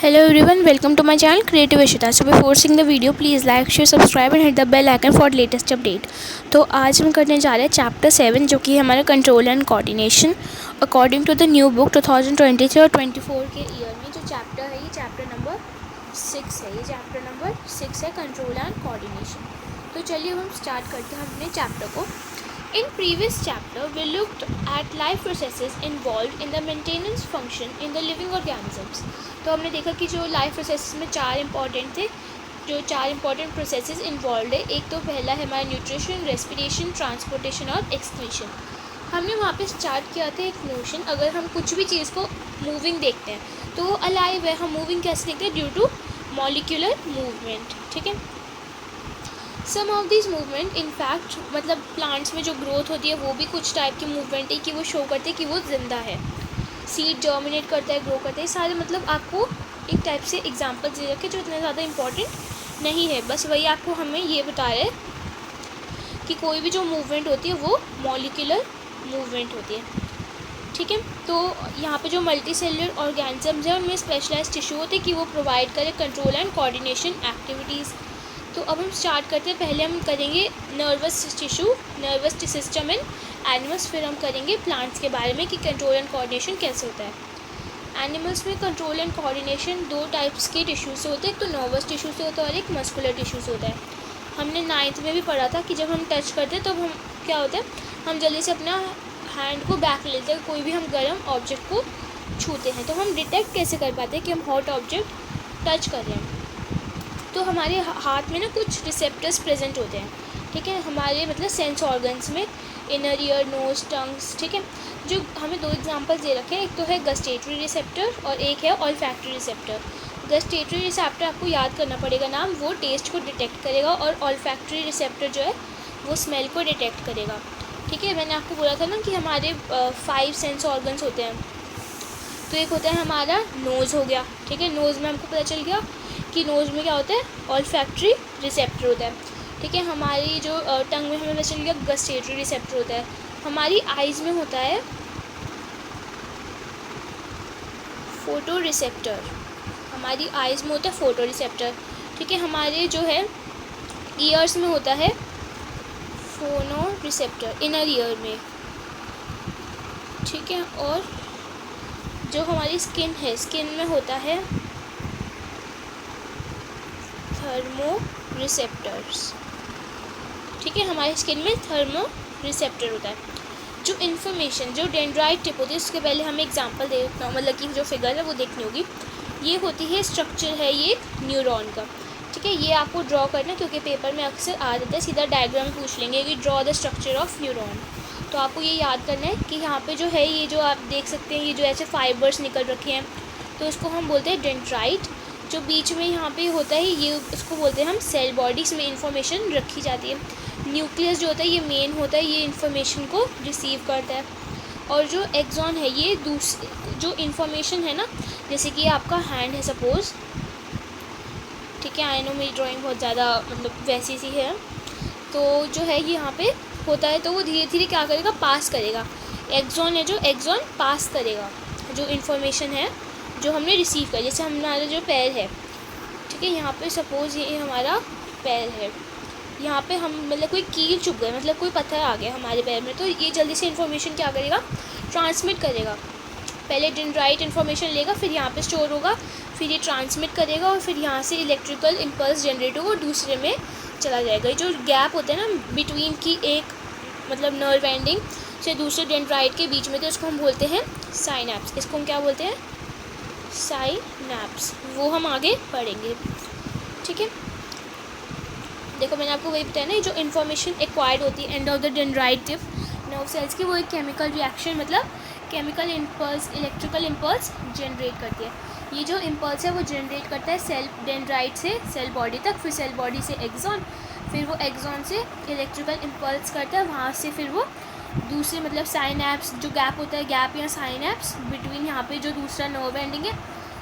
Hello everyone, welcome to my channel Creative Ishita. So before seeing the video, please like, share, subscribe and hit the bell icon for latest update. तो आज हम करने जा रहे हैं chapter 7 जो कि हमारा control and coordination according to the new book 2023 और 24 के ईयर में जो चैप्टर है ये चैप्टर नंबर 6 है। ये चैप्टर नंबर 6 है कंट्रोल एंड कोऑर्डिनेशन। तो चलिए हम स्टार्ट करते हैं अपने चैप्टर को। In previous chapter, we looked at life processes involved in the maintenance function in the living organisms. तो हमने देखा कि जो लाइफ प्रोसेसेस में चार इंपॉर्टेंट प्रोसेसेस इन्वॉल्व है। एक तो पहला है हमारा न्यूट्रिशन, रेस्पिरेशन, ट्रांसपोर्टेशन और एक्सक्रीशन। हमने वहाँ पे स्टार्ट किया था एक नोशन, अगर हम कुछ भी चीज़ को मूविंग देखते हैं तो वो अलाइव है। हम मूविंग कैसे देखते हैं? Due to molecular movement. ठीक है, some of this movement in fact मतलब प्लांट्स में जो ग्रोथ होती है वो भी कुछ टाइप की मूवमेंट है कि वो शो करते हैं कि वो ज़िंदा है। सीड जर्मिनेट करता है, ग्रो करता है, सारे मतलब आपको एक टाइप से एग्जांपल दे रखे जो इतना ज़्यादा इंपॉर्टेंट नहीं है। बस वही आपको हमें ये बता रहे हैं कि कोई भी जो मूवमेंट होती है वो मॉलिक्यूलर मूवमेंट होती है। ठीक है, तो यहाँ पे जो मल्टी सेलुलर ऑर्गेनिजम्स हैं उनमें स्पेशलाइज्ड टिश्यू होते हैं कि वो प्रोवाइड करें कंट्रोल एंड कोऑर्डिनेशन एक्टिविटीज़। तो अब हम स्टार्ट करते हैं। पहले हम करेंगे nervous tissue, nervous system in animals, फिर हम करेंगे प्लांट्स के बारे में कि कंट्रोल एंड कोऑर्डिनेशन कैसे होता है। एनिमल्स में कंट्रोल एंड कोऑर्डिनेशन दो टाइप्स के टिश्यू से होते हैं, एक तो नर्वस टिश्यू से होता है और एक मस्कुलर टिश्यू से होता है। हमने 9th में भी पढ़ा था कि जब हम टच करते हैं तो हम क्या होता है, हम जल्दी से अपना हैंड को बैक लेते हैं, कोई भी हम गर्म ऑब्जेक्ट को छूते हैं तो हम डिटेक्ट कैसे कर पाते हैं कि हम हॉट ऑब्जेक्ट टच कर रहे हैं। तो हमारे हाथ में ना कुछ रिसेप्टर्स प्रेजेंट होते हैं। ठीक है, हमारे मतलब सेंस ऑर्गन्स में इनर ईयर, नोज, टंग्स। ठीक है, जो हमें दो एग्जांपल्स दे रखे हैं, एक तो है गस्टेटरी रिसेप्टर और एक है ऑल्फैक्टरी रिसेप्टर। गस्टेटरी रिसेप्टर आपको याद करना पड़ेगा नाम, वो टेस्ट को डिटेक्ट करेगा और ऑल्फैक्टरी रिसेप्टर जो है वो स्मेल को डिटेक्ट करेगा। ठीक है, मैंने आपको बोला था ना कि हमारे 5 सेंस ऑर्गन्स होते हैं। तो एक होता है हमारा नोज़ हो गया। ठीक है, नोज़ में हमको पता चल गया कि नोज़ में क्या होता है, ऑल्फैक्टरी रिसेप्टर होता है। ठीक है, हमारी जो टंग में हमें पता चल गया गस्टेटरी रिसेप्टर होता है। हमारी आइज़ में होता है फोटो रिसेप्टर, हमारी आइज़ में होता है फोटो रिसेप्टर। ठीक है, हमारे जो है ईयर्स में होता है फोनो रिसेप्टर, इनर ईयर में। ठीक है, और जो हमारी स्किन है, स्किन में होता है थर्मो रिसेप्टर्स। ठीक है, हमारी स्किन में थर्मो रिसेप्टर होता है। जो इन्फॉर्मेशन जो डेंड्राइट टिप होती है, उसके पहले हमें एग्जांपल दे मतलब कि जो फिगर है वो देखनी होगी। ये होती है स्ट्रक्चर है ये न्यूरॉन का। ठीक है, ये आपको ड्रॉ करना क्योंकि पेपर में अक्सर आ जाता है, सीधा डायग्राम पूछ लेंगे कि draw the structure of neuron. तो आपको ये याद करना है कि यहाँ पे जो है ये जो आप देख सकते हैं ये जो ऐसे फाइबर्स निकल रखे हैं तो इसको हम बोलते हैं डेंड्राइट। जो बीच में यहाँ पे होता है ये उसको बोलते हैं हम सेल बॉडी, इसमें इंफॉर्मेशन रखी जाती है। न्यूक्लियस जो होता है ये मेन होता है, ये इन्फॉर्मेशन को रिसीव करता है। और जो एक्सॉन है ये दूसरी जो इन्फॉर्मेशन है ना, जैसे कि आपका हैंड है सपोज़। ठीक है, आई नो मेरी ड्राइंग बहुत ज़्यादा मतलब वैसी सी है। तो जो है ये यहाँ पे होता है तो वो धीरे धीरे क्या करेगा, पास करेगा। एक्सॉन है जो एक्सॉन पास करेगा जो इन्फॉर्मेशन है जो हमने रिसीव कर। जैसे हमारा जो पैर है, ठीक है, यहाँ पे सपोज़ ये हमारा पैर है, यहाँ पे हम मतलब कोई कील चुभ गए, मतलब कोई पत्थर आ गया हमारे पैर में, तो ये जल्दी से इन्फॉर्मेशन क्या करेगा, ट्रांसमिट करेगा। पहले डेंड्राइट इन्फॉर्मेशन लेगा, फिर यहाँ पे स्टोर होगा, फिर ये ट्रांसमिट करेगा और फिर यहाँ से इलेक्ट्रिकल इम्पल्स जनरेट होगा और दूसरे में चला जाएगा। जो गैप होता है ना बिटवीन की एक मतलब नर्व एंडिंग से दूसरे डेंड्राइट के बीच में, तो इसको हम बोलते हैं साइनैप्स। इसको हम क्या बोलते हैं, साइनैप्स। वो हम आगे पढ़ेंगे। ठीक है, देखो मैंने आपको वही बताया ना, जो इन्फॉर्मेशन एक्वायर्ड होती है end of the dendrite tip nerve cells की, वो एक केमिकल रिएक्शन मतलब chemical impulse, electrical impulse generate करती है। ये जो इम्पल्स है वो जनरेट करता है सेल डेंड्राइट से सेल बॉडी तक, फिर सेल बॉडी से एक्सॉन, फिर वो एक्सॉन से इलेक्ट्रिकल इम्पल्स करता है, वहाँ से फिर वो दूसरे मतलब साइनैप्स जो गैप होता है, गैप या साइनैप्स बिटवीन यहाँ पे जो दूसरा नर्व एंडिंग है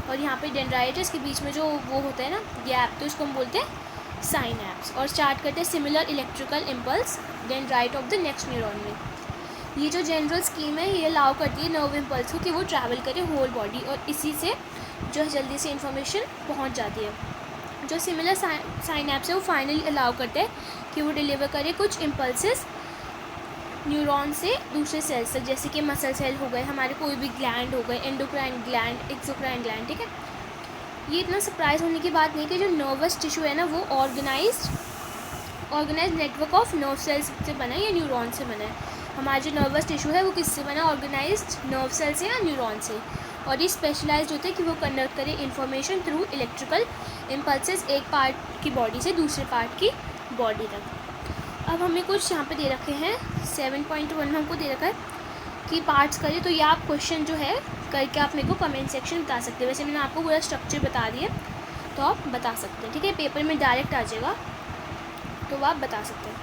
और यहाँ पे डेंड्राइटिस के बीच में जो वो होता है ना गैप, तो इसको हम बोलते हैं साइनैप्स। और स्टार्ट करते हैं similar electrical impulse dendrite of the next neuron में। ये जो जनरल स्कीम है ये अलाउ करती है नर्व इम्पल्स को कि वो ट्रैवल करे होल बॉडी और इसी से जो जल्दी से इन्फॉर्मेशन पहुंच जाती है। जो सिमिलर साइनैप्स है वो फाइनली अलाउ करते हैं कि वो डिलीवर करे कुछ इम्पल्सेस न्यूरॉन से दूसरे सेल्स तक, जैसे कि मसल सेल हो गए, हमारे कोई भी ग्लैंड हो गए, एंडोक्राइन ग्लैंड, एक्सोक्राइन ग्लैंड, ठीक है। ये इतना सरप्राइज होने की बात नहीं कि जो नर्वस टिश्यू है ना वो organize network of nerve cells से बना है या न्यूरॉन से बना है। हमारा जो नर्वस टिश्यू है वो किससे बना है? ऑर्गेनाइज्ड नर्व सेल से या न्यूरॉन से। और ये स्पेशलाइज्ड होते हैं कि वो कंडक्ट करे इन्फॉर्मेशन थ्रू इलेक्ट्रिकल इम्पल्सेस एक पार्ट की बॉडी से दूसरे पार्ट की बॉडी तक। अब हमें कुछ यहाँ पे दे रखे हैं 7.1 में हमको दे रखा है कि पार्ट्स करें, तो ये आप क्वेश्चन जो है करके आप मेरे को कमेंट सेक्शन बता सकते हैं। वैसे मैंने आपको पूरा स्ट्रक्चर बता दिया तो आप बता सकते हैं, ठीक है। पेपर में डायरेक्ट आ जाएगा तो आप बता सकते हैं।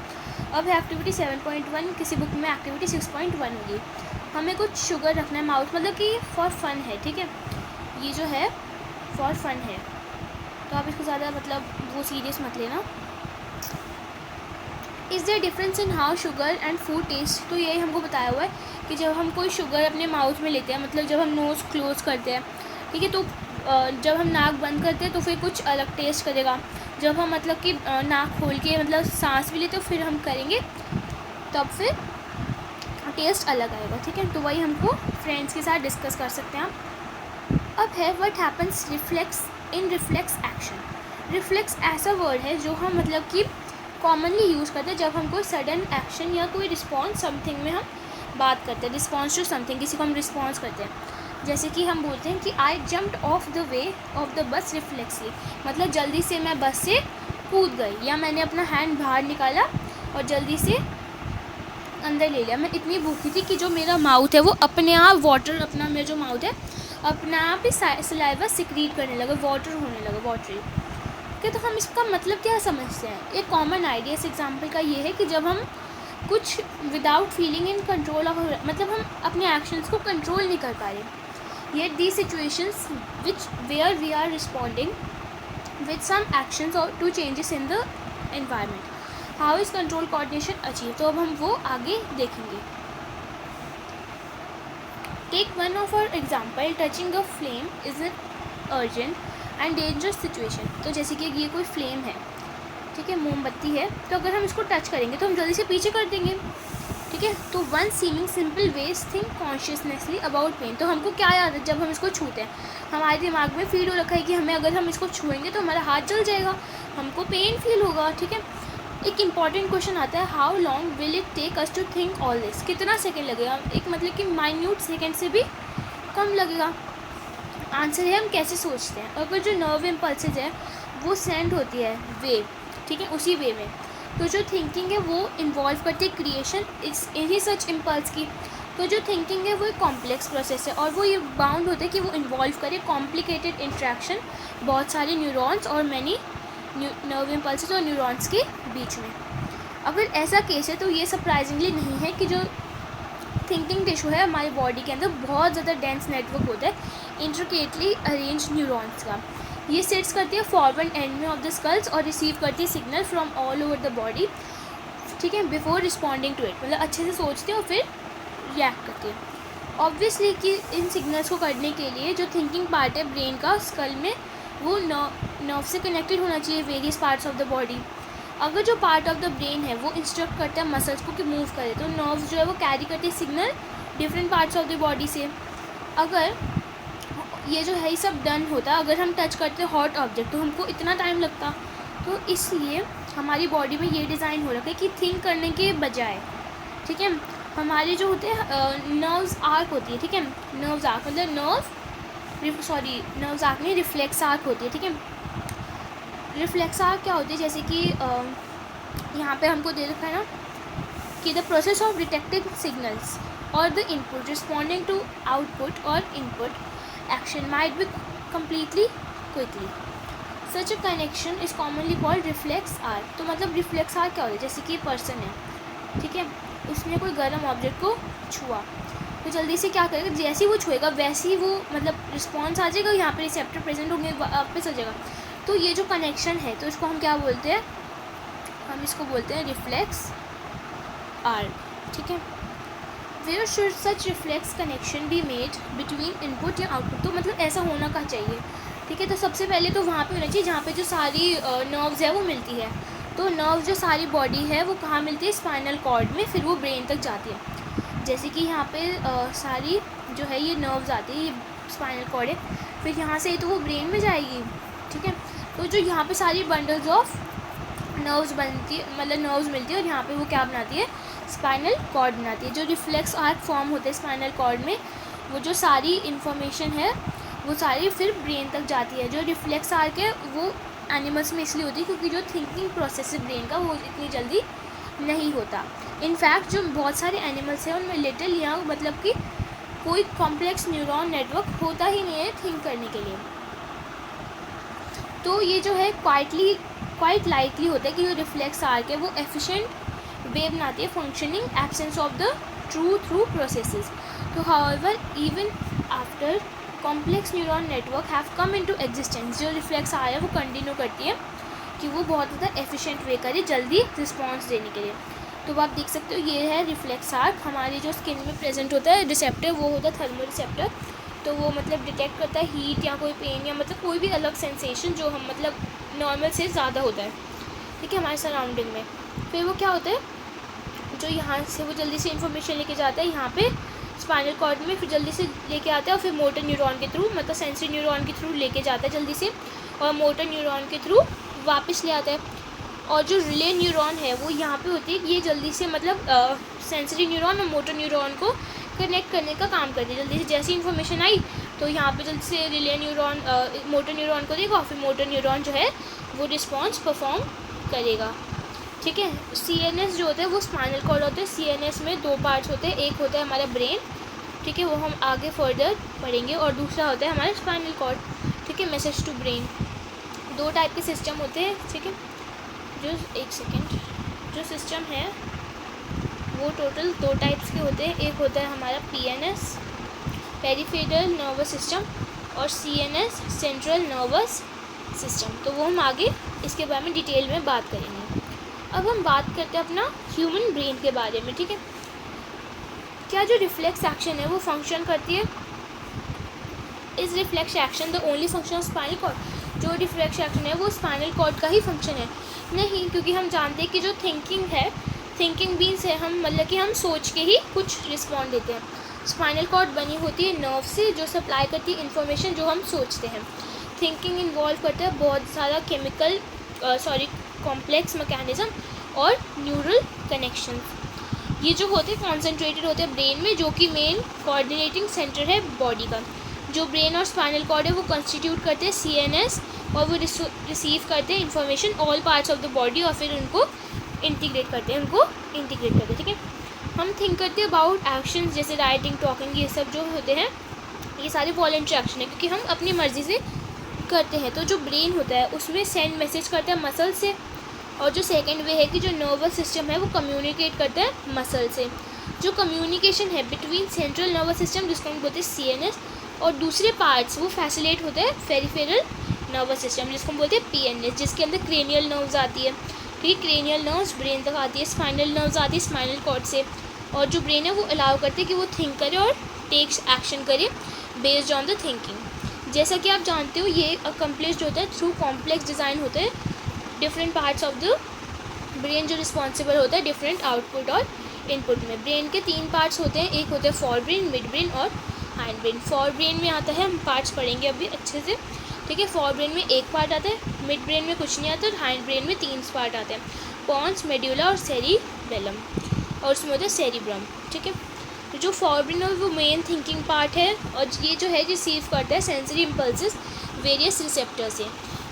अब है एक्टिविटी 7.1, किसी बुक में एक्टिविटी 6.1 होगी। हमें कुछ शुगर रखना है माउथ, मतलब कि फॉर फन है, ठीक है। ये जो है फॉर फन है तो आप इसको ज़्यादा मतलब वो सीरियस मत लेना। Is there difference in how sugar and food taste? तो यही हमको बताया हुआ है कि जब हम कोई शुगर अपने माउथ में लेते हैं, मतलब जब हम नोज़ क्लोज़ करते हैं, ठीक है, तो जब हम नाक बंद करते हैं तो फिर कुछ अलग टेस्ट करेगा। जब हम मतलब कि नाक खोल के मतलब सांस भी लेते हो फिर हम करेंगे तब फिर टेस्ट अलग आएगा, ठीक है। तो वही हमको फ्रेंड्स के साथ डिस्कस कर सकते हैं आप। अब है what happens reflex in reflex action. Reflex ऐसा वर्ड है जो हम मतलब कि कॉमनली यूज़ करते हैं जब हम कोई सडन एक्शन या कोई रिस्पॉन्स समथिंग में हम बात करते हैं। रिस्पॉन्स टू समथिंग, किसी को हम रिस्पॉन्स करते हैं। जैसे कि हम बोलते हैं कि I jumped off the way of the bus reflexly, मतलब जल्दी से मैं बस से कूद गई, या मैंने अपना हैंड बाहर निकाला और जल्दी से अंदर ले लिया। मैं इतनी भूखी थी कि जो मेरा माउथ है वो अपने आप वाटर, अपना मेरा जो माउथ है अपने आप ही सलाइवा सिक्रीट करने लगा, वाटर होने लगा, वाटरी। ओके, तो हम इसका मतलब क्या समझते हैं? एक कॉमन आइडिया इस एग्जाम्पल का ये है कि जब हम कुछ without feeling in control of, मतलब हम अपने एक्शंस को कंट्रोल नहीं कर पा रहे, yet these situations where we are responding with some actions or to changes in the environment, how is control coordination achieved? तो अब हम वो आगे देखेंगे। Take one of our example, touching a flame is an urgent and dangerous situation। तो जैसे कि ये कोई फ्लेम है, ठीक है, मोमबत्ती है, तो अगर हम इसको टच करेंगे तो हम जल्दी से पीछे कर देंगे, ठीक है। तो one seeming simple ways think consciously about pain. तो हमको क्या याद है जब हम इसको छूते हैं? हमारे दिमाग में फील हो रखा है कि हमें अगर हम इसको छुएंगे तो हमारा हाथ जल जाएगा, हमको पेन फील होगा, ठीक है। एक इम्पॉर्टेंट क्वेश्चन आता है, how long will it take us to think all this? कितना सेकेंड लगेगा? एक मतलब कि माइन्यूट सेकेंड से भी कम लगेगा। आंसर है हम कैसे सोचते हैं। अगर जो नर्व इम्पल्सेज है वो सेंड होती है वेव, ठीक है, उसी वे में, तो जो थिंकिंग है वो इन्वॉल्व करती है क्रिएशन इन्हीं सच इम्पल्स की। तो जो थिंकिंग है वो एक कॉम्प्लेक्स प्रोसेस है और वो ये बाउंड होता है कि वो इन्वॉल्व करे कॉम्प्लिकेटेड इंट्रैक्शन बहुत सारे न्यूरॉन्स और मैनी नर्व इम्पल्सेस और न्यूरॉन्स के बीच में। अगर ऐसा केस है तो ये सरप्राइजिंगली नहीं है कि जो थिंकिंग टिश्यू है हमारी बॉडी के अंदर बहुत ज़्यादा डेंस नेटवर्क होता है इंट्रिकेटली अरेंज न्यूरॉन्स का। ये सेट्स करती है फॉरवर्ड एंड में ऑफ द स्कल्स और रिसीव करती है signal from all over the body, ठीक है, बिफोर रिस्पॉन्डिंग टू इट, मतलब अच्छे से सोचते हैं और फिर रिएक्ट करती है। ऑब्वियसली कि इन सिग्नल्स को करने के लिए जो थिंकिंग पार्ट है ब्रेन का स्कल में वो नर्व से कनेक्टेड होना चाहिए various parts of the body. अगर जो पार्ट ऑफ द ब्रेन है वो इंस्ट्रक्ट करता है मसल्स को कि मूव करे, तो नर्व्स जो है वो कैरी करते हैं signal different parts of the body से। अगर ये जो है ये सब डन होता, अगर हम टच करते हॉट ऑब्जेक्ट तो हमको इतना टाइम लगता। तो इसलिए हमारी बॉडी में ये डिज़ाइन हो रखा है कि थिंक करने के बजाय, ठीक है, हमारे जो होते हैं नर्व्स आर्क होती है, ठीक है, नर्व्स आर्क मतलब नर्व्स आर्क नहीं, रिफ्लेक्स आर्क होती है, ठीक है। रिफ्लेक्स आर्क क्या होती है? जैसे कि यहाँ पे हमको दे रखा है ना कि the process of detecting signals और the input responding to output और input action might be completely quickly, such a connection is commonly called reflex arc. तो मतलब रिफ्लेक्स आर्क क्या होता है? जैसे कि पर्सन है, ठीक है, उसने कोई गर्म ऑब्जेक्ट को छुआ तो जल्दी से क्या करेगा, जैसे ही वो छुएगा वैसे ही वो मतलब रिस्पॉन्स आ जाएगा, यहाँ पे रिसेप्टर प्रेजेंट होंगे, वापस आ जाएगा। तो ये जो कनेक्शन है तो इसको हम क्या बोलते हैं? हम इसको बोलते हैं रिफ्लेक्स आर्क, ठीक है। Where should such reflex connection be made between input या आउटपुट। तो मतलब ऐसा होना का चाहिए, ठीक है। तो सबसे पहले तो वहाँ पे होना चाहिए जहाँ पे जो सारी नर्व्स है वो मिलती है। तो नर्व्स जो सारी बॉडी है वो कहाँ मिलती है, स्पाइनल कॉर्ड में, फिर वो ब्रेन तक जाती है। जैसे कि यहाँ पे सारी जो है ये नर्व्स आती है, ये स्पाइनल कॉर्ड है, फिर यहाँ से तो वो ब्रेन में जाएगी, ठीक है। तो जो यहाँ पे सारी बंडल्स ऑफ नर्व्स बनती है, मतलब नर्व्स मिलती है, और यहाँ पे वो क्या बनाती है, स्पाइनल कॉर्ड बनाती है। जो रिफ्लेक्स आर्क फॉर्म होते हैं स्पाइनल कॉर्ड में, वो जो सारी इन्फॉर्मेशन है वो सारी फिर ब्रेन तक जाती है। जो रिफ्लेक्स आर्क है वो एनिमल्स में इसलिए होती है क्योंकि जो थिंकिंग प्रोसेस है ब्रेन का वो इतनी जल्दी नहीं होता। इनफैक्ट जो बहुत सारे एनिमल्स हैं उनमें लिटिल या मतलब कि कोई कॉम्प्लेक्स न्यूरॉन नेटवर्क होता ही नहीं है थिंक करने के लिए। तो ये जो है क्वाइट लाइकली होता है कि जो रिफ्लेक्स आर्क है वो एफिशिएंट वे बनाती है functioning absence of the true through processes. तो however even after complex neuron network have come into existence, जो रिफ्लेक्स आर्क है वो कंटिन्यू करती है कि वो बहुत ज़्यादा एफिशिएंट वे करे जल्दी रिस्पॉन्स देने के लिए। तो आप देख सकते हो ये है रिफ्लेक्स आर्क। हमारी जो स्किन में प्रेजेंट होता है रिसेप्टर वो होता है थर्मल रिसेप्टर। तो वो मतलब डिटेक्ट करता है हीट या कोई पेन या मतलब कोई भी अलग सेंसेशन जो हम मतलब नॉर्मल से ज़्यादा होता है, ठीक है, हमारे सराउंडिंग में। फिर वो क्या होता है, जो यहाँ से वो जल्दी से इन्फॉर्मेशन लेके जाता है यहाँ पे स्पाइनल कॉर्ड में, फिर जल्दी से लेके आता है और फिर मोटर न्यूरॉन के थ्रू, मतलब सेंसरी न्यूरॉन के थ्रू लेके जाता है जल्दी से, और मोटर न्यूरॉन के थ्रू वापस ले आता है। और जो रिले न्यूरॉन है वो यहाँ पे होती है, ये जल्दी से मतलब सेंसरी न्यूरॉन और मोटर न्यूरॉन को कनेक्ट करने का काम करती है। जल्दी से जैसी इन्फॉर्मेशन आई तो यहाँ पे जल्दी से रिले न्यूरॉन मोटर न्यूरॉन को देगा और फिर मोटर न्यूरॉन जो है वो रिस्पॉन्स परफॉर्म करेगा, ठीक है। CNS जो होता है वो स्पाइनल कॉर्ड होता है। CNS में दो पार्ट्स होते हैं, एक होता है हमारा ब्रेन, ठीक है, वो हम आगे फर्दर पढ़ेंगे, और दूसरा होता है हमारा स्पाइनल कॉर्ड, ठीक है, मैसेज टू ब्रेन। दो टाइप के सिस्टम होते हैं, ठीक है। जो सिस्टम है वो टोटल दो टाइप्स के होते हैं। एक होता है हमारा PNS पेरिफेरल नर्वस सिस्टम और CNS सेंट्रल नर्वस सिस्टम। तो वो हम आगे इसके बारे में डिटेल में बात करेंगे। अब हम बात करते हैं अपना ह्यूमन ब्रेन के बारे में, ठीक है। क्या जो रिफ्लेक्स एक्शन है वो फंक्शन करती है, is reflex action the only function of spinal cord. जो रिफ्लेक्स एक्शन है वो स्पाइनल कॉर्ड का ही फंक्शन है नहीं, क्योंकि हम जानते हैं कि जो थिंकिंग है, थिंकिंग मीन्स है हम मतलब कि हम सोच के ही कुछ रिस्पॉन्ड देते हैं। स्पाइनल कॉर्ड बनी होती है नर्व से जो सप्लाई करती है इन्फॉर्मेशन जो हम सोचते हैं। थिंकिंग इन्वॉल्व करता है बहुत सारा कॉम्प्लेक्स मैकेनिज्म और न्यूरल कनेक्शन। ये जो होते हैं कॉन्सेंट्रेटेड होते हैं ब्रेन में, जो कि मेन कोऑर्डिनेटिंग सेंटर है बॉडी का। जो ब्रेन और स्पाइनल कॉर्ड है वो कंस्टिट्यूट करते हैं CNS, और वो रिसीव करते हैं information all parts of the body, और फिर उनको इंटीग्रेट करते हैं, ठीक है। हम थिंक करते हैं अबाउट एक्शंस जैसे राइटिंग, टॉकिंग, ये सब जो होते हैं ये सारे वॉलंटरी एक्शन है क्योंकि हम अपनी मर्ज़ी से करते हैं। तो जो ब्रेन होता है उसमें सेंड मैसेज करता है मसल से, और जो सेकंड वे है कि जो नर्वस सिस्टम है वो कम्युनिकेट करता है मसल से। जो कम्युनिकेशन है बिटवीन सेंट्रल नर्वस सिस्टम जिसको हम बोलते हैं CNS और दूसरे पार्ट्स, वो फैसिलेट होता है पेरिफेरल नर्वस सिस्टम जिसको हम बोलते हैं PNS, जिसके अंदर क्रेनियल नर्व्स आती है, ठीक है। क्रेनियल नर्व्स ब्रेन तक आती है, स्पाइनल नर्व्स आती है स्पाइनल कॉर्ड से, और जो ब्रेन है वो अलाउ करते हैं कि वो थिंक करे और टेक्स एक्शन करे बेस्ड ऑन द थिंकिंग। जैसा कि आप जानते हो ये अकम्प्लिश्ड होता है थ्रू कॉम्प्लेक्स डिज़ाइन होता है different parts of the brain जो रिस्पॉन्सिबल होता है डिफरेंट आउटपुट और इनपुट में। ब्रेन के 3 पार्ट्स होते हैं, एक होता है फॉर ब्रेन, मिड ब्रेन और हाइंड ब्रेन। फॉर ब्रेन में आता है, हम पार्ट्स पढ़ेंगे अभी अच्छे से, ठीक है। फॉर ब्रेन में एक पार्ट आता है, मिड ब्रेन में कुछ नहीं आता, और हाइंड ब्रेन में 3 पार्ट आते हैं, पॉन्स, मेड्यूला और सेरिबेलम, और उसमें होता है सेरिब्रम, ठीक है। तो जो फॉर ब्रेन है वो मेन थिंकिंग पार्ट है, और ये जो है रिसीव करता है सेंसरी इम्पल्सेस वेरियस रिसेप्टर से।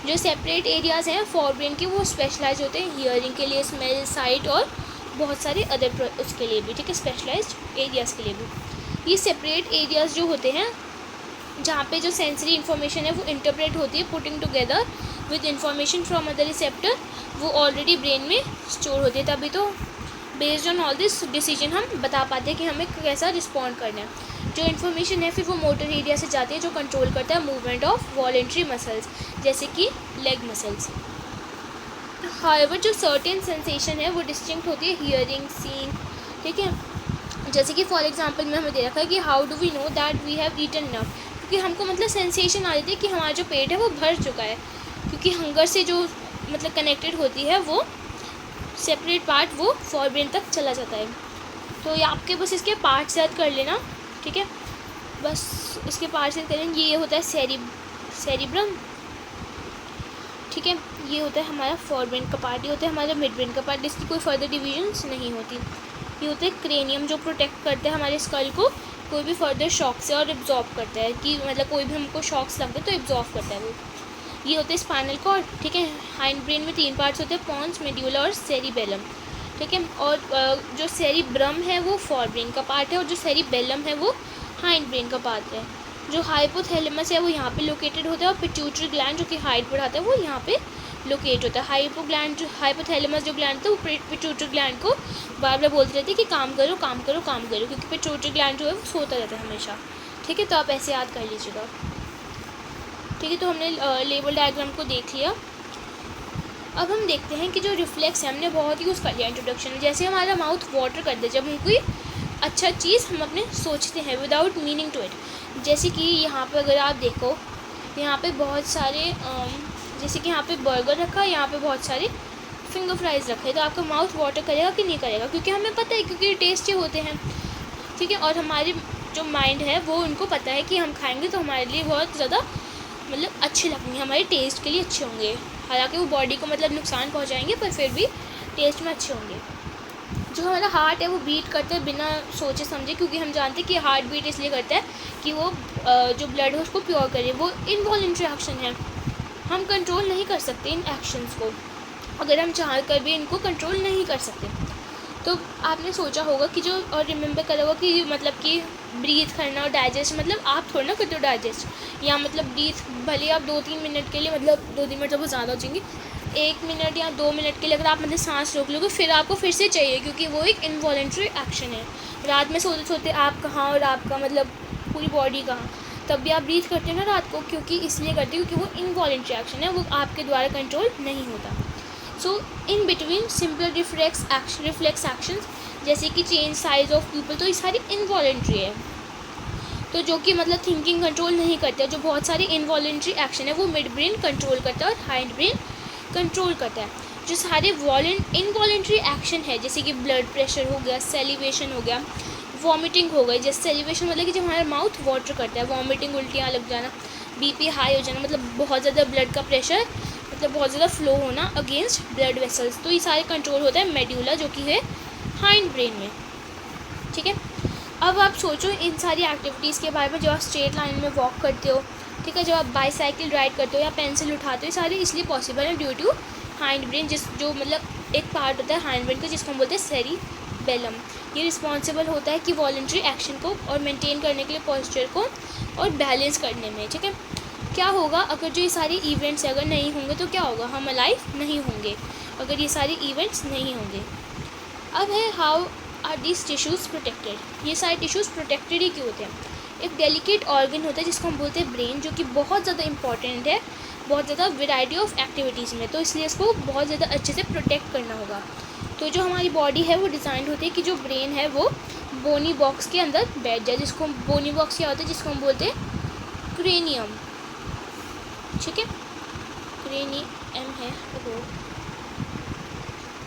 जो सेपरेट एरियाज़ हैं फॉर ब्रेन के वो स्पेशलाइज होते हैं हियरिंग के लिए, स्मेल, साइट और बहुत सारे अदर उसके लिए भी, ठीक है, स्पेशलाइज्ड एरियाज़ के लिए भी। ये सेपरेट एरियाज़ जो होते हैं जहाँ पे जो सेंसरी इन्फॉर्मेशन है वो इंटरप्रेट होती है putting together with information from other receptor, वो ऑलरेडी ब्रेन में स्टोर होती है। तभी तो based on all this decision हम बता पाते हैं कि हमें कैसा रिस्पॉन्ड करना है। जो इन्फॉर्मेशन है फिर वो मोटर एरिया से जाती है जो कंट्रोल करता है मूवमेंट ऑफ वॉलेंट्री मसल्स जैसे कि लेग मसल्स। हाउएवर जो सर्टेन सेंसेशन है वो डिस्टिंक्ट होती है हियरिंग, सीइंग, ठीक है। जैसे कि फॉर एग्जांपल में हमें दे रखा है कि how do we know that we have eaten enough, क्योंकि हमको मतलब सेंसेशन आ रही थी कि हमारा जो पेट है वो भर चुका है, क्योंकि हंगर से जो मतलब कनेक्टेड होती है वो सेपरेट पार्ट वो फॉरब्रेन तक चला जाता है। तो ये आपके बस इसके पार्ट्स याद कर लेना, ठीक है, बस इसके पार्ट्स याद करेंगे। ये होता है सेरिब्रम, ठीक है, ये होता है हमारा फॉरब्रेन का पार्ट, ये होता है हमारा मिड ब्रेन का पार्ट, जिसकी कोई फर्दर डिविजन्स नहीं होती। ये होता है क्रेनियम, जो प्रोटेक्ट करता है हमारे स्कल को कोई भी फर्दर शॉक से, और एब्जॉर्ब करता है कि मतलब कोई भी हमको शॉक्स लगते तो एब्जॉर्ब करता है वो। ये होते हैं स्पाइनल कॉर्ड, ठीक है। हाइंड ब्रेन में 3 पार्ट्स होते हैं, पॉन्स, मेड्यूला और सेरिबेलम, ठीक है। और जो सेरिब्रम है वो फॉरब्रेन का पार्ट है, और जो सेरिबेलम है वो हाइंड ब्रेन का पार्ट है। जो हाइपोथैलेमस है वो यहाँ पे लोकेटेड होता है, और पिट्यूटरी ग्लैंड जो कि हाइट बढ़ाता है वो यहाँ पे लोकेट होता है। हाइपोथैलेमस जो ग्लैंड था वो पिट्यूटरी ग्लैंड को बार बार बोलते रहते हैं कि काम करो काम करो काम करो, क्योंकि पिट्यूटरी ग्लैंड जो है वो सोता रहता है हमेशा, ठीक है। तो आप ऐसे याद कर लीजिएगा, ठीक है। तो हमने लेबल डायग्राम को देख लिया। अब हम देखते हैं कि जो रिफ्लेक्स है हमने बहुत यूज़ कर लिया इंट्रोडक्शन में। जैसे हमारा माउथ वाटर कर दे जब हम कोई अच्छा चीज़ हम अपने सोचते हैं विदाउट मीनिंग टू इट। जैसे कि यहाँ पे अगर आप देखो, यहाँ पे बहुत सारे जैसे कि यहाँ पे बर्गर रखा है, यहाँ पे बहुत सारे फिंगर फ्राइज़ रखे, तो आपका माउथ वाटर करेगा कि नहीं करेगा, क्योंकि हमें पता है, क्योंकि टेस्टी होते हैं, ठीक है। और हमारे जो माइंड है वो उनको पता है कि हम खाएंगे तो हमारे लिए बहुत ज़्यादा मतलब अच्छे लगेंगे, हमारे टेस्ट के लिए अच्छे होंगे। हालांकि वो बॉडी को मतलब नुकसान पहुंचाएंगे, पर फिर भी टेस्ट में अच्छे होंगे। जो हमारा हार्ट है वो बीट करता है बिना सोचे समझे, क्योंकि हम जानते हैं कि हार्ट बीट इसलिए करता है कि वो जो ब्लड है उसको प्योर करे। वो इनवॉलंटरी एक्शन है, हम कंट्रोल नहीं कर सकते इन एक्शंस को, अगर हम चाह कर भी इनको कंट्रोल नहीं कर सकते। तो आपने सोचा होगा कि जो, और रिमेंबर करा होगा कि मतलब कि ब्रीथ करना और डाइजेस्ट, मतलब आप थोड़ा ना करते हो डाइजेस्ट, या मतलब ब्रीथ भले आप 2-3 मिनट के लिए, मतलब 2-3 मिनट जब वो ज़्यादा हो जाएंगे, 1 मिनट या 2 मिनट के लिए अगर आप मतलब सांस रोक लोगे, फिर आपको फिर से चाहिए, क्योंकि वो एक इनवॉलंटरी एक्शन है। रात में सोते सोते आप कहाँ और आपका मतलब पूरी बॉडी कहाँ, तब भी आप ब्रीथ करते हो ना रात को, क्योंकि इसलिए करते हो क्योंकि वो इनवॉलंटरी एक्शन है, वो आपके द्वारा कंट्रोल नहीं होता। So in between simple reflex actions जैसे कि चेंज साइज ऑफ पीपल, तो ये सारी इनवॉलंटरी है, तो जो कि मतलब थिंकिंग कंट्रोल नहीं करते। जो बहुत सारी इनवॉलंटरी एक्शन है वो मिड ब्रेन कंट्रोल करता है और हाइंड ब्रेन कंट्रोल करता है। जो सारे इनवॉलंटरी एक्शन है जैसे कि ब्लड प्रेशर हो गया, सेलिवेशन हो गया, वॉमिटिंग हो गई। जैसे सेलिवेशन मतलब कि जब हमारा माउथ वाटर करता है, वॉमिटिंग उल्टियाँ लग जाना, बीपी हाई हो जाना, मतलब बहुत ज़्यादा ब्लड का प्रेशर, मतलब बहुत ज़्यादा फ्लो होना अगेंस्ट ब्लड वेसल्स, तो ये सारे कंट्रोल होता है मेड्यूला जो कि है हाइंड ब्रेन में, ठीक है। अब आप सोचो इन सारी एक्टिविटीज़ के बारे में, जब आप स्ट्रेट लाइन में वॉक करते हो, ठीक है, जब आप बाईसाइकिल राइड करते हो या पेंसिल उठाते हो, ये सारे इसलिए पॉसिबल है ड्यू टू हाइंड ब्रेन, जो मतलब एक पार्ट होता है हाइंड ब्रेन का जिसको हम बोलते हैं सेरिबेलम। ये रिस्पॉन्सिबल होता है कि वॉलंटरी एक्शन को और मेंटेन करने के लिए पोस्चर को और बैलेंस करने में, ठीक है। क्या होगा अगर जो ये सारे इवेंट्स अगर नहीं होंगे तो क्या होगा, हम अलाइव नहीं होंगे अगर ये सारे इवेंट्स नहीं होंगे। अब है how are this tissues protected. ये सारे टिश्यूज़ प्रोटेक्टेड ही क्यों होते हैं। एक डेलिकेट ऑर्गन होता है जिसको हम बोलते हैं ब्रेन, जो कि बहुत ज़्यादा इंपॉर्टेंट है बहुत ज़्यादा वेराइटी ऑफ एक्टिविटीज़ में, तो इसलिए इसको बहुत ज़्यादा अच्छे से प्रोटेक्ट करना होगा। तो जो हमारी बॉडी है वो डिज़ाइन होती है कि जो ब्रेन है वो बोनी बॉक्स के अंदर बैठ जाए, जिसको बोनी बॉक्स क्या होता है, जिसको हम बोलते हैं क्रेनियम, ठीक है। क्रेनियम है वो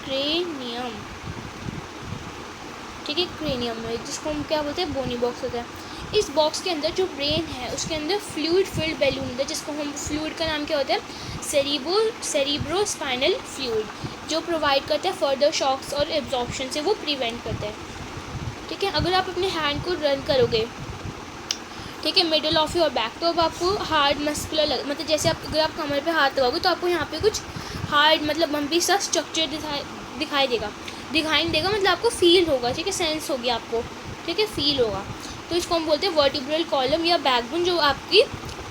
क्रेनियम, ठीक है, क्रेनियम में जिसको हम क्या बोलते हैं बोनी बॉक्स होता है। इस बॉक्स के अंदर जो ब्रेन है उसके अंदर फ्लूइड फिल्ड बैलून होता है, जिसको हम फ्लूइड का नाम क्या होता है सेरिब्रो स्पाइनल फ्लूइड, जो प्रोवाइड करता है फर्दर शॉक्स और एब्जॉर्प्शन से वो प्रिवेंट करता है, ठीक है। अगर आप अपने हैंड को रन करोगे, ठीक है, मिडल ऑफ योर बैक, तो अब आपको हार्ड मस्कुलर मतलब जैसे आप अगर आप कमर पे हाथ लगाओगे तो आपको यहाँ पे कुछ हार्ड मतलब बम्पी सा स्ट्रक्चर दिखाई देगा मतलब आपको फील होगा, ठीक है, सेंस होगी आपको, ठीक है, फील होगा। तो इसको हम बोलते हैं वर्टिब्रल कॉलम या बैकबोन, जो आपकी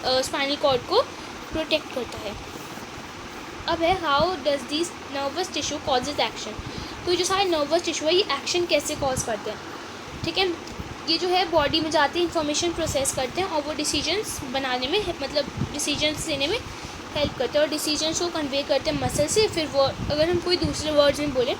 स्पाइनल कॉर्ड को प्रोटेक्ट करता है। अब है how does this nervous tissue causes action. तो जो सारे नर्वस टिश्यू है ये एक्शन कैसे कॉज करते हैं, ठीक है। ये जो है बॉडी में जाते हैं, इंफॉर्मेशन प्रोसेस करते हैं और वो डिसीजंस बनाने में मतलब डिसीजंस लेने में हेल्प करते हैं और डिसीजंस को कन्वे करते हैं मसल से। फिर वो अगर हम कोई दूसरे वर्ड्स में बोलें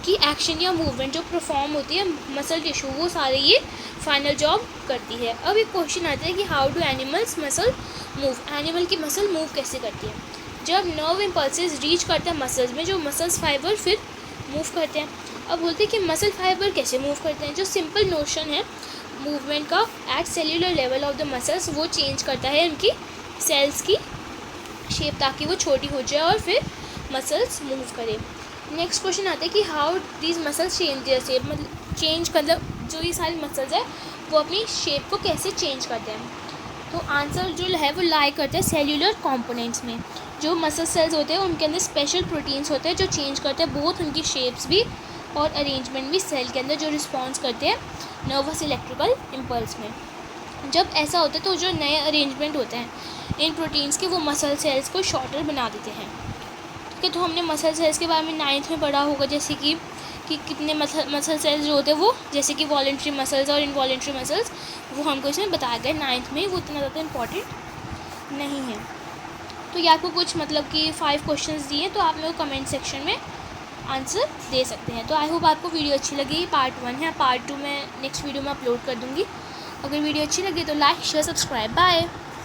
की एक्शन या मूवमेंट जो परफॉर्म होती है मसल टिश्यू, वो सारे ये फाइनल जॉब करती है। अब एक क्वेश्चन आता है कि how do animals muscle move, animal की मसल मूव कैसे करती है। जब नर्व इम्पल्सेस रीच करते हैं मसल्स में, जो मसल्स फाइबर फिर मूव करते हैं। अब बोलते हैं कि मसल फाइबर कैसे मूव करते हैं। जो सिंपल नोशन है मूवमेंट का at cellular level of the muscles, वो चेंज करता है उनकी सेल्स की शेप ताकि वो छोटी हो जाए और फिर मसल्स मूव करें। नेक्स्ट क्वेश्चन आता है कि how these muscles change their shape, मतलब चेंज मतलब जो ये सारी मसल्स है वो अपनी शेप को कैसे चेंज करते हैं। तो आंसर जो है वो लाई करते हैं सेल्यूलर कंपोनेंट्स में। जो मसल सेल्स होते हैं उनके अंदर स्पेशल प्रोटीन्स होते हैं जो चेंज करते हैं बोथ उनकी शेप्स भी और अरेंजमेंट भी सेल के अंदर, जो रिस्पॉन्स करते हैं नर्वस इलेक्ट्रिकल इम्पल्स में। जब ऐसा होता है तो जो नए अरेंजमेंट होते हैं इन प्रोटीन्स के, वो मसल सेल्स को शॉर्टर बना देते हैं। ठीक है, तो हमने मसल सेल्स के बारे में 9th में पढ़ा होगा, जैसे कि कितने मसल सेल्स जो होते हैं वो, जैसे कि वॉलेंट्री मसल्स और इनवॉलेंट्री मसल्स, वो हमको इसमें बताया गया 9th में, वो इतना ज़्यादा इम्पॉर्टेंट नहीं है। तो ये आपको कुछ मतलब कि 5 क्वेश्चंस दिए, तो आप लोग कमेंट सेक्शन में आंसर दे सकते हैं। तो आई होप आपको वीडियो अच्छी लगी। पार्ट 1 है, पार्ट 2 मैं नेक्स्ट वीडियो में अपलोड कर दूँगी। अगर वीडियो अच्छी लगी तो लाइक शेयर सब्सक्राइब, बाय।